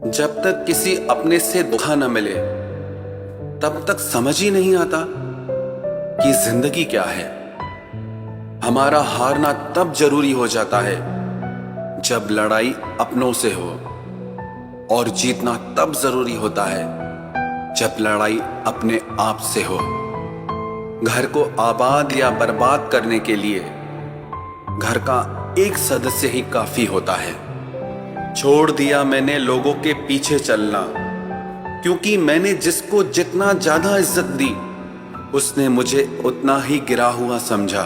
जब तक किसी अपने से धोखा न मिले तब तक समझ ही नहीं आता कि जिंदगी क्या है। हमारा हारना तब जरूरी हो जाता है जब लड़ाई अपनों से हो, और जीतना तब जरूरी होता है जब लड़ाई अपने आप से हो। घर को आबाद या बर्बाद करने के लिए घर का एक सदस्य ही काफी होता है। छोड़ दिया मैंने लोगों के पीछे चलना, क्योंकि मैंने जिसको जितना ज्यादा इज्जत दी उसने मुझे उतना ही गिरा हुआ समझा।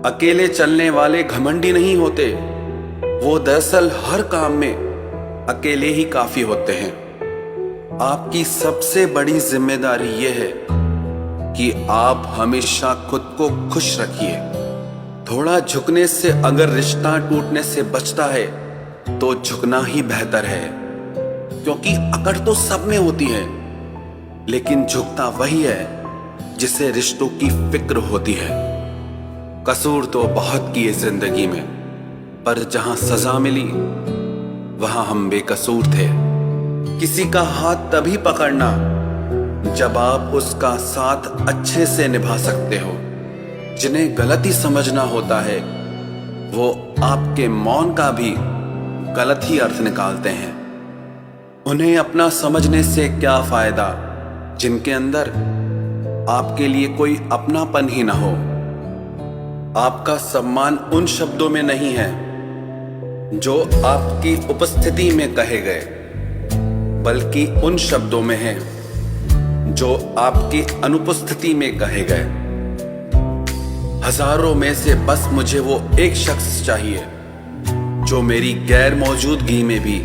अकेले चलने वाले घमंडी नहीं होते, वो दरअसल हर काम में अकेले ही काफी होते हैं। आपकी सबसे बड़ी जिम्मेदारी यह है कि आप हमेशा खुद को खुश रखिए। थोड़ा झुकने से अगर रिश्ता टूटने से बचता है तो झुकना ही बेहतर है, क्योंकि अकड़ तो सब में होती है, लेकिन झुकता वही है जिसे रिश्तों की फिक्र होती है। कसूर तो बहुत किए जिंदगी में, पर जहां सजा मिली वहां हम बेकसूर थे। किसी का हाथ तभी पकड़ना जब आप उसका साथ अच्छे से निभा सकते हो। जिन्हें गलती समझना होता है वो आपके मौन का भी गलत ही अर्थ निकालते हैं। उन्हें अपना समझने से क्या फायदा जिनके अंदर आपके लिए कोई अपनापन ही ना हो। आपका सम्मान उन शब्दों में नहीं है जो आपकी उपस्थिति में कहे गए, बल्कि उन शब्दों में है जो आपकी अनुपस्थिति में कहे गए। हजारों में से बस मुझे वो एक शख्स चाहिए जो मेरी गैर मौजूदगी में भी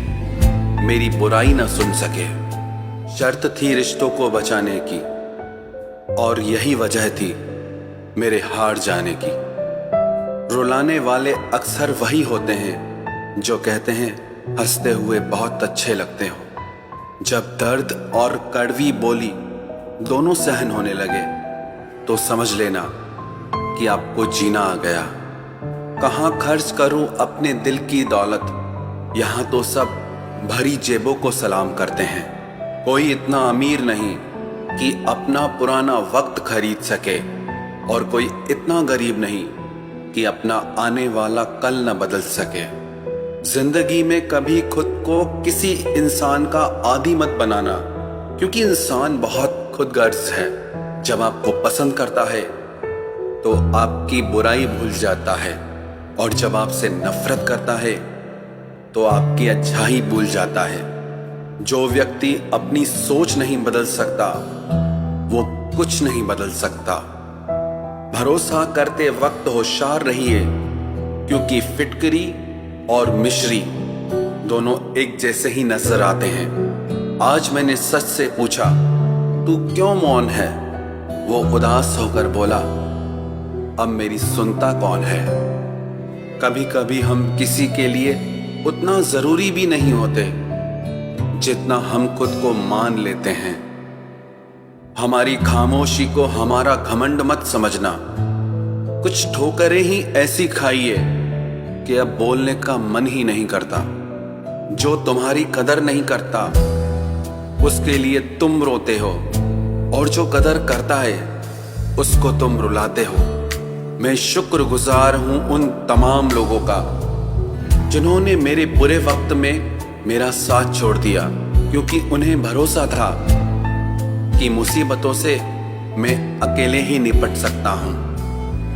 मेरी बुराई ना सुन सके। शर्त थी रिश्तों को बचाने की, और यही वजह थी मेरे हार जाने की। रुलाने वाले अक्सर वही होते हैं जो कहते हैं हंसते हुए बहुत अच्छे लगते हो। जब दर्द और कड़वी बोली दोनों सहन होने लगे तो समझ लेना कि आपको जीना आ गया। कहाँ खर्च करूं अपने दिल की दौलत, यहां तो सब भरी जेबों को सलाम करते हैं। कोई इतना अमीर नहीं कि अपना पुराना वक्त खरीद सके, और कोई इतना गरीब नहीं कि अपना आने वाला कल न बदल सके। जिंदगी में कभी खुद को किसी इंसान का आदी मत बनाना, क्योंकि इंसान बहुत खुदगर्ज है। जब आपको पसंद करता है तो आपकी बुराई भूल जाता है, और जब आपसे नफरत करता है तो आपकी अच्छाई भूल जाता है। जो व्यक्ति अपनी सोच नहीं बदल सकता वो कुछ नहीं बदल सकता। भरोसा करते वक्त होशियार रहिए, क्योंकि फिटकरी और मिश्री दोनों एक जैसे ही नजर आते हैं। आज मैंने सच से पूछा तू क्यों मौन है, वो उदास होकर बोला अब मेरी सुनता कौन है। कभी कभी हम किसी के लिए उतना जरूरी भी नहीं होते जितना हम खुद को मान लेते हैं। हमारी खामोशी को हमारा घमंड मत समझना। कुछ ठोकरें ही ऐसी खाइए कि अब बोलने का मन ही नहीं करता। जो तुम्हारी कदर नहीं करता उसके लिए तुम रोते हो, और जो कदर करता है उसको तुम रुलाते हो। मैं शुक्रगुजार हूं उन तमाम लोगों का जिन्होंने मेरे बुरे वक्त में मेरा साथ छोड़ दिया, क्योंकि उन्हें भरोसा था कि मुसीबतों से मैं अकेले ही निपट सकता हूं।